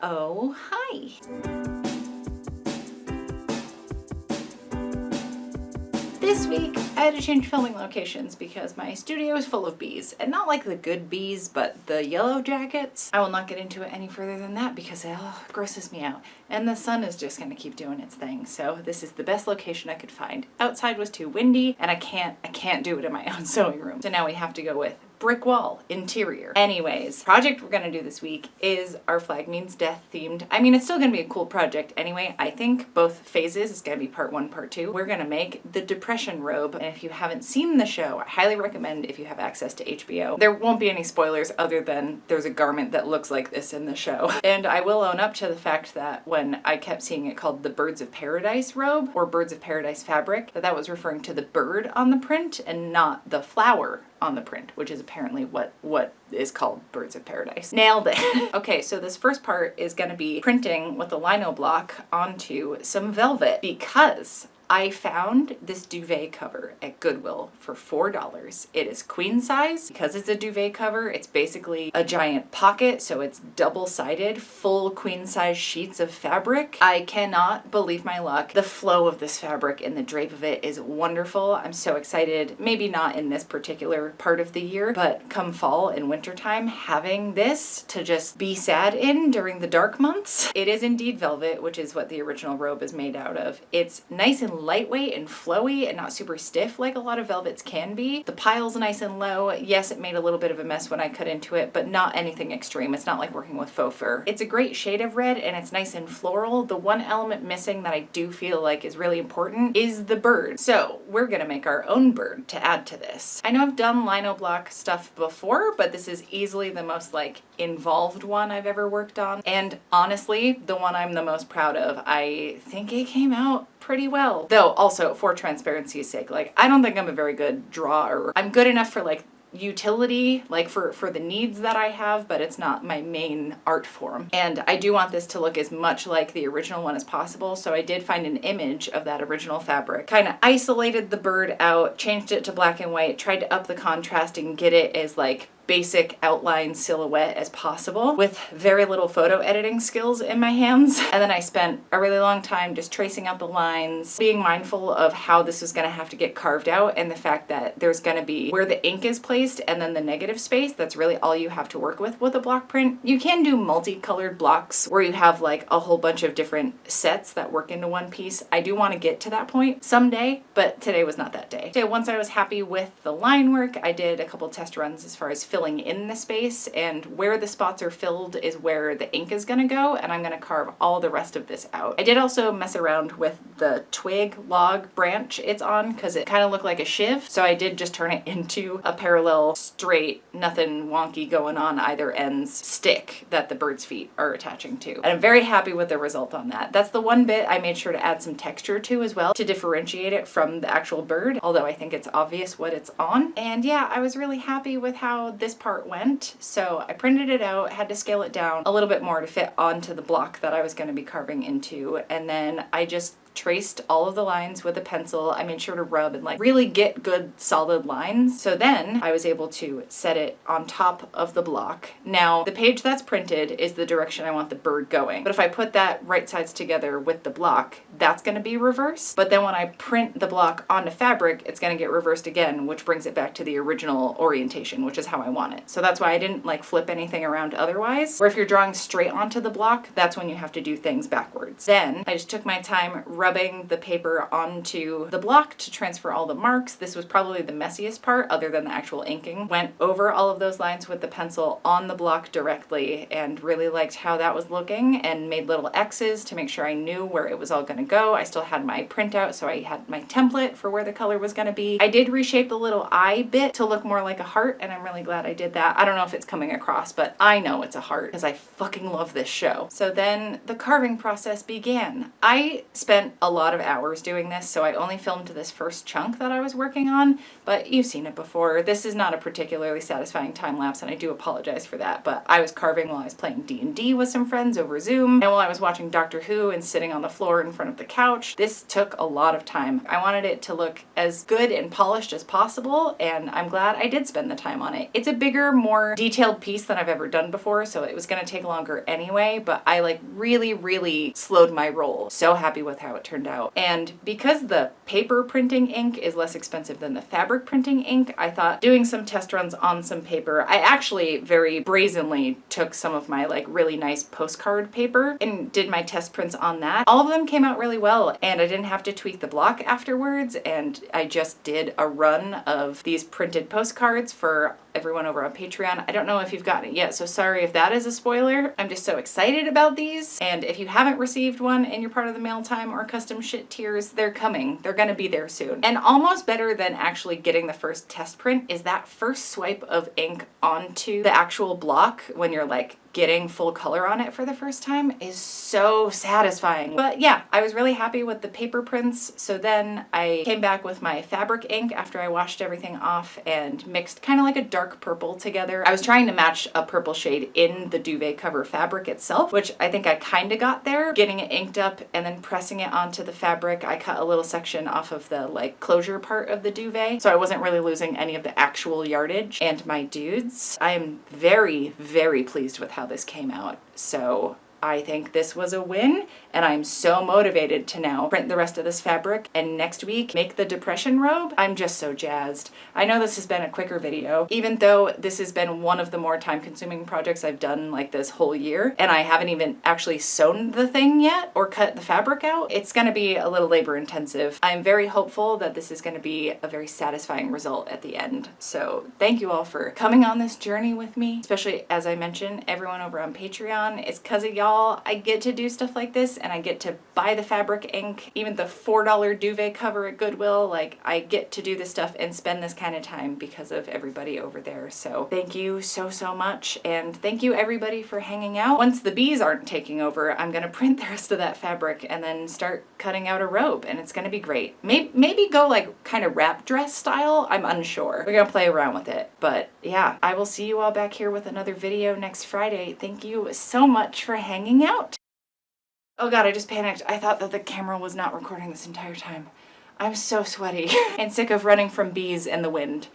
Oh, hi. This week, I had to change filming locations because my studio is full of bees. And not like the good bees, but the yellow jackets. I will not get into it any further than that because it grosses me out. And the sun is just gonna keep doing its thing. So this is the best location I could find. Outside was too windy, and I can't do it in my own sewing room. So now we have to go with brick wall interior. Anyways, project we're gonna do this week is our Flag Means Death themed. I mean, it's still gonna be a cool project anyway. I think both phases is gonna be part 1, part 2. We're gonna make the Depression Robe, and if you haven't seen the show, I highly recommend if you have access to HBO. There won't be any spoilers other than there's a garment that looks like this in the show. And I will own up to the fact that when I kept seeing it called the Birds of Paradise robe or Birds of Paradise fabric, that was referring to the bird on the print and not the flower on the print, which is apparently what is called Birds of Paradise. Nailed it. Okay, so this first part is going to be printing with the lino block onto some velvet because I found this duvet cover at Goodwill for $4. It is queen size. Because it's a duvet cover, it's basically a giant pocket, so it's double-sided, full queen size sheets of fabric. I cannot believe my luck. The flow of this fabric and the drape of it is wonderful. I'm so excited, maybe not in this particular part of the year, but come fall and wintertime, having this to just be sad in during the dark months. It is indeed velvet, which is what the original robe is made out of. It's nice and lightweight and flowy and not super stiff like a lot of velvets can be. The pile's nice and low. Yes, it made a little bit of a mess when I cut into it, but not anything extreme. It's not like working with faux fur. It's a great shade of red and it's nice and floral. The one element missing that I do feel like is really important is the bird. So we're gonna make our own bird to add to this. I know I've done lino block stuff before, but this is easily the most like involved one I've ever worked on. And honestly, the one I'm the most proud of. I think it came out pretty well. Though also for transparency's sake, like I don't think I'm a very good drawer. I'm good enough for like utility, like for the needs that I have, but it's not my main art form. And I do want this to look as much like the original one as possible, so I did find an image of that original fabric, kind of isolated the bird out, changed it to black and white, tried to up the contrast and get it as like basic outline silhouette as possible with very little photo editing skills in my hands. And then I spent a really long time just tracing out the lines, being mindful of how this was going to have to get carved out and the fact that there's going to be where the ink is placed and then the negative space. That's really all you have to work with a block print. You can do multicolored blocks where you have like a whole bunch of different sets that work into one piece. I do want to get to that point someday, but today was not that day. So once I was happy with the line work, I did a couple test runs as far as filling in the space, and where the spots are filled is where the ink is going to go, and I'm going to carve all the rest of this out. I did also mess around with the twig log branch it's on because it kind of looked like a shiv, so I did just turn it into a parallel, straight, nothing wonky going on either ends stick that the bird's feet are attaching to. And I'm very happy with the result on that. That's the one bit I made sure to add some texture to as well to differentiate it from the actual bird, although I think it's obvious what it's on. And yeah, I was really happy with how this part went. So I printed it out, had to scale it down a little bit more to fit onto the block that I was going to be carving into. And then I just traced all of the lines with a pencil. I made sure to rub and like really get good solid lines. So then I was able to set it on top of the block. Now the page that's printed is the direction I want the bird going. But if I put that right sides together with the block, that's going to be reversed. But then when I print the block onto fabric, it's going to get reversed again, which brings it back to the original orientation, which is how I want it. So that's why I didn't like flip anything around otherwise. Or if you're drawing straight onto the block, that's when you have to do things backwards. Then I just took my time rubbing the paper onto the block to transfer all the marks. This was probably the messiest part other than the actual inking. Went over all of those lines with the pencil on the block directly and really liked how that was looking and made little X's to make sure I knew where it was all going to go. I still had my printout, so I had my template for where the color was going to be. I did reshape the little eye bit to look more like a heart, and I'm really glad I did that. I don't know if it's coming across, but I know it's a heart because I fucking love this show. So then the carving process began. I spent a lot of hours doing this, so I only filmed this first chunk that I was working on, but you've seen it before. This is not a particularly satisfying time lapse, and I do apologize for that, but I was carving while I was playing D&D with some friends over Zoom, and while I was watching Doctor Who and sitting on the floor in front of the couch. This took a lot of time. I wanted it to look as good and polished as possible, and I'm glad I did spend the time on it. It's a bigger, more detailed piece than I've ever done before, so it was gonna take longer anyway, but I like really slowed my roll. So happy with how it turned out. And because the paper printing ink is less expensive than the fabric printing ink, I thought doing some test runs on some paper. I actually very brazenly took some of my like really nice postcard paper and did my test prints on that. All of them came out really well, and I didn't have to tweak the block afterwards, and I just did a run of these printed postcards for everyone over on Patreon. I don't know if you've gotten it yet, so sorry if that is a spoiler. I'm just so excited about these, and if you haven't received one and you're part of the mail time or custom shit tiers, they're coming. They're gonna be there soon. And almost better than actually getting the first test print is that first swipe of ink onto the actual block when you're like getting full color on it for the first time is so satisfying. But yeah, I was really happy with the paper prints. So then I came back with my fabric ink after I washed everything off and mixed kind of like a dark purple together. I was trying to match a purple shade in the duvet cover fabric itself, which I think I kind of got there. Getting it inked up and then pressing it onto the fabric, I cut a little section off of the like closure part of the duvet, so I wasn't really losing any of the actual yardage. And my dudes, I am very pleased with how this came out. So I think this was a win, and I'm so motivated to now print the rest of this fabric and next week make the Depression Robe. I'm just so jazzed. I know this has been a quicker video, even though this has been one of the more time-consuming projects I've done like this whole year, and I haven't even actually sewn the thing yet or cut the fabric out. It's gonna be a little labor intensive. I'm very hopeful that this is gonna be a very satisfying result at the end. So thank you all for coming on this journey with me, especially as I mentioned, everyone over on Patreon. It's 'cause of y'all I get to do stuff like this, and I get to buy the fabric ink, even the $4 duvet cover at Goodwill. Like, I get to do this stuff and spend this kind of time because of everybody over there. So thank you so much, and thank you everybody for hanging out. Once the bees aren't taking over, I'm gonna print the rest of that fabric and then start cutting out a robe, and it's gonna be great. Maybe go like kind of wrap dress style. I'm unsure. We're gonna play around with it, but yeah, I will see you all back here with another video next Friday. Thank you so much for hanging out. Oh god, I just panicked. I thought that the camera was not recording this entire time. I'm so sweaty and sick of running from bees and the wind.